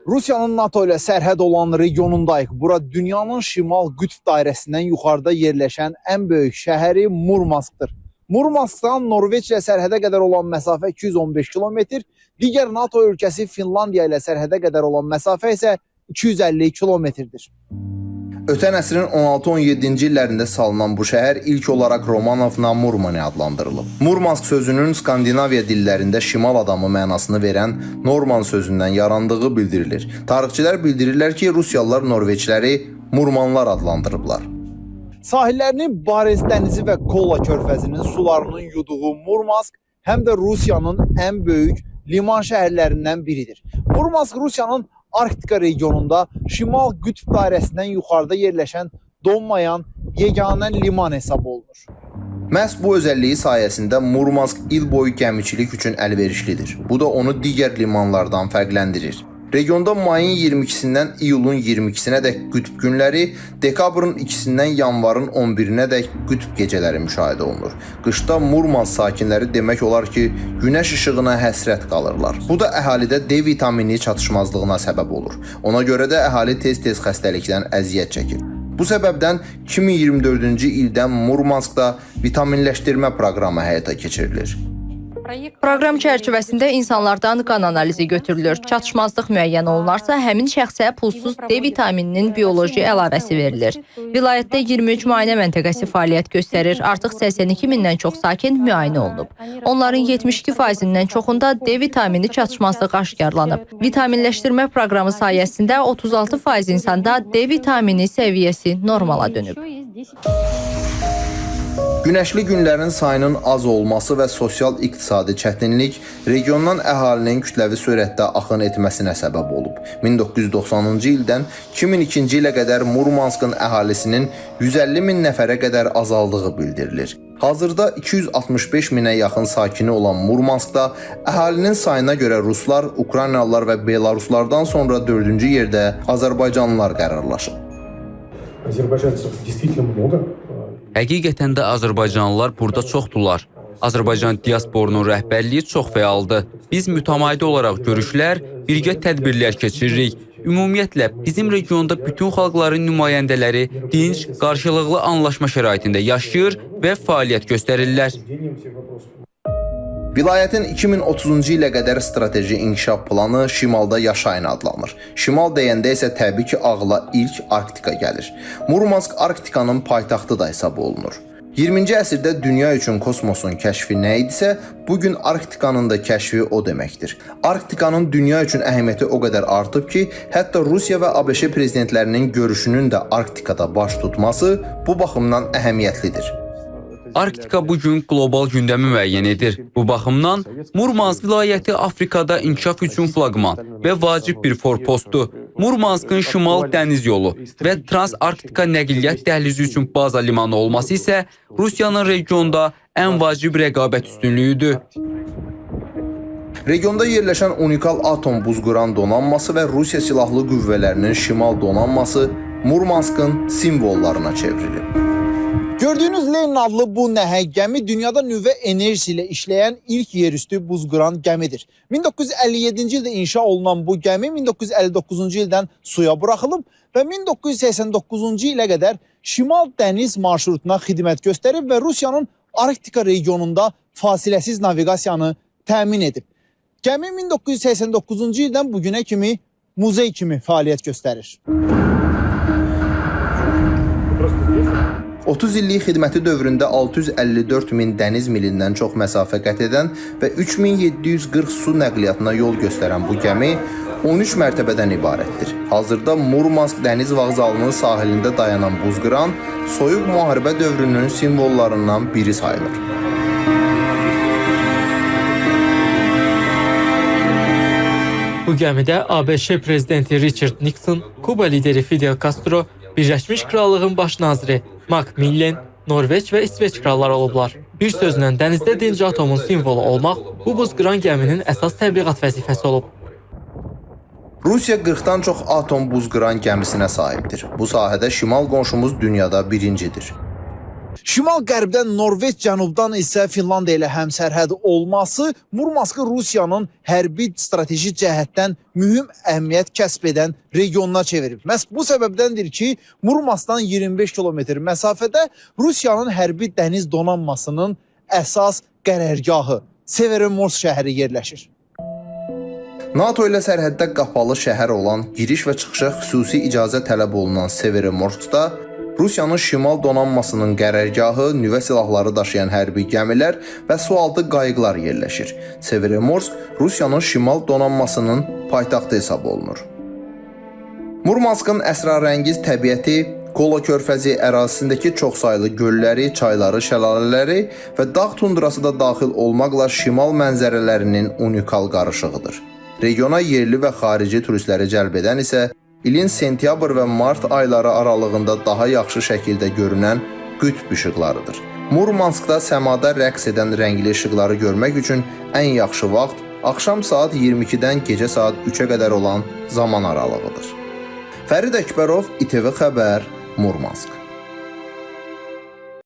Rusiyanın NATO ilə sərhəd olan regionundayıq. Bura dünyanın şimal qütb dairəsindən yuxarıda yerləşən ən böyük şəhəri Murmanskdır. Murmanskdan Norveç ilə sərhədə qədər olan məsafə 215 kilometr, digər NATO ölkəsi Finlandiya ilə sərhədə qədər olan məsafə isə 250 kilometrdir. Ötən əsrin 16-17-ci illərində salınan bu şəhər ilk olaraq Romanovna Murmani adlandırılıb. Murmansk sözünün Skandinaviya dillərində şimal adamı mənasını verən Norman sözündən yarandığı bildirilir. Tarixçilər bildirirlər ki, Rusiyalılar Norveçləri Murmanlar adlandırıblar. Sahillərini Barents dənizi və Kola körfəzinin sularının yuduğu Murmansk həm də Rusiyanın ən böyük liman şəhərlərindən biridir. Murmansk Rusiyanın Arktika regionunda şimal qütb dairəsindən yuxarıda yerləşən donmayan yeganə liman hesab olunur. Məhz bu özəlliyi sayəsində Murmansk il boyu gəmiçilik üçün əlverişlidir. Bu da onu digər limanlardan fərqləndirir. Regionda mayın 22-sindən iyulun 22-sinə dək qütb günləri, dekabrın 2-sindən yanvarın 11-nə dək qütb gecələri müşahidə olunur. Qışda Murmansk sakinləri demək olar ki, günəş işığına həsrət qalırlar. Bu da əhalidə D vitamini çatışmazlığına səbəb olur. Ona görə də əhali tez-tez xəstəlikdən əziyyət çəkir. Bu səbəbdən 2024-cü ildən Murmanskda vitaminləşdirmə proqramı həyata keçirilir. Proqram çərçivəsində insanlardan qan analizi götürülür. Çatışmazlıq müəyyən olunarsa, həmin şəxsə pulsuz D vitamininin bioloji əlavəsi verilir. Vilayətdə 23 müayinə məntəqəsi fəaliyyət göstərir. Artıq 82 mindən çox sakin müayinə olunub. Onların 72%-dən çoxunda D vitamini çatışmazlığı aşkarlanıb. Vitaminləşdirmə proqramı sayəsində 36% insanda D vitamini səviyyəsi normala dönüb. Günəşli günlərin sayının az olması və sosial-iqtisadi çətinlik regiondan əhalinin kütləvi sürətdə axın etməsinə səbəb olub. 1990-cı ildən 2002-ci ilə qədər Murmanskın əhalisinin 150 min nəfərə qədər azaldığı bildirilir. Hazırda 265 minə yaxın sakini olan Murmanskda əhalinin sayına görə Ruslar, Ukraynalılar və Belaruslardan sonra 4-cü yerdə Azərbaycanlılar qərarlaşıb. Həqiqətən də Azərbaycanlılar burada çoxdular. Azərbaycan diasporunun rəhbərliyi çox fəaldır. Biz mütəmadi olaraq görüşlər, birgə tədbirlər keçiririk. Ümumiyyətlə, bizim regionda bütün xalqların nümayəndələri dinc, qarşılıqlı anlaşma şəraitində yaşayır və fəaliyyət göstərirlər. Vilayətin 2030-cu ilə qədər strateji inkişaf planı şimalda yaşayın adlanır. Şimal deyəndə isə təbii ki, ağla ilk Arktika gəlir. Murmansk Arktikanın paytaxtı da hesab olunur. 20-ci əsrdə dünya üçün kosmosun kəşfi nə idisə, bugün Arktikanın da kəşfi o deməkdir. Arktikanın dünya üçün əhəmiyyəti o qədər artıb ki, hətta Rusiya və ABŞ prezidentlərinin görüşünün də Arktikada baş tutması bu baxımdan əhəmiyyətlidir. Arktika bugün qlobal gündəmi müəyyən edir. Bu baxımdan Murmansk vilayəti Afrikada inkişaf üçün flaqman və vacib bir forpostdur. Murmanskın şimal dəniz yolu və Trans-Arktika nəqliyyat dəhlizi üçün baza limanı olması isə Rusiyanın regionda ən vacib rəqabət üstünlüyüdür. Regionda yerləşən unikal atom buzquran donanması və Rusiya silahlı qüvvələrinin şimal donanması Murmanskın simvollarına çevrilir. Gördüyünüz Lenin adlı bu nəhəng gəmi dünyada nüvə enerjisi ilə işləyən ilk yerüstü buzquran gəmidir. 1957-ci ildə inşa olunan bu gəmi 1959-cu ildən suya buraxılıb və 1989-cu ilə qədər şimal dəniz marşrutuna xidmət göstərib və Rusiyanın Arktika regionunda fasiləsiz naviqasiyanı təmin edib. Gəmi 1989-cu ildən bugünə kimi muzey kimi fəaliyyət göstərir. 30 illik xidməti dövründə 654 min dəniz milindən çox məsafə qət edən və 3740 su nəqliyyatına yol göstərən bu gəmi 13 mərtəbədən ibarətdir. Hazırda Murmansk dəniz vağzalının sahilində dayanan buzqıran soyuq müharibə dövrünün simvollarından biri sayılır. Bu gəmidə ABŞ prezidenti Richard Nixon, Kuba lideri Fidel Castro, Birləşmiş Krallığın baş naziri Macmillan, Norveç və İsveç kralları olublar. Bir sözlə dənizdə dinc atomun simvolu olmaq bu buzqıran gəminin əsas təbliğat vəzifəsi olub. Rusiya 40-dan çox atom buzqıran gəmisinə sahibdir. Bu sahədə şimal qonşumuz dünyada birincidir. Şimal-qərbdən Norveç, cənubdan isə Finlandiya ilə həmsərhəd olması Murmanskı Rusiyanın hərbi strateji cəhətdən mühüm əhəmiyyət kəsb edən regionuna çevirib. Məhz bu səbəbdəndir ki, Murmanskdan 25 kilometr məsafədə Rusiyanın hərbi dəniz donanmasının əsas qərargahı Severomorsk şəhəri yerləşir. NATO ilə sərhəddə qapalı şəhər olan, giriş və çıxışa xüsusi icazə tələb olunan Severomorskda Rusiyanın şimal donanmasının qərargahı, nüvə silahları daşıyan hərbi gəmilər və sualtı qayıqlar yerləşir. Severomorsk Rusiyanın şimal donanmasının paytaxtı hesab olunur. Murmanskın əsrarəngiz təbiəti, Kola körfəzi ərazisindəki çoxsaylı gölləri, çayları, şəlalələri və dağ tundrası da daxil olmaqla şimal mənzərələrinin unikal qarışığıdır. Regiona yerli və xarici turistləri cəlb edən isə ilin sentyabr və mart ayları aralığında daha yaxşı şəkildə görünən qütb işıqlarıdır. Murmanskda səmada rəqs edən rəngli işıqları görmək üçün ən yaxşı vaxt axşam saat 22-dən gecə saat 3-ə qədər olan zaman aralığıdır. Fərid Əkbərov, İTV Xəbər, Murmansk.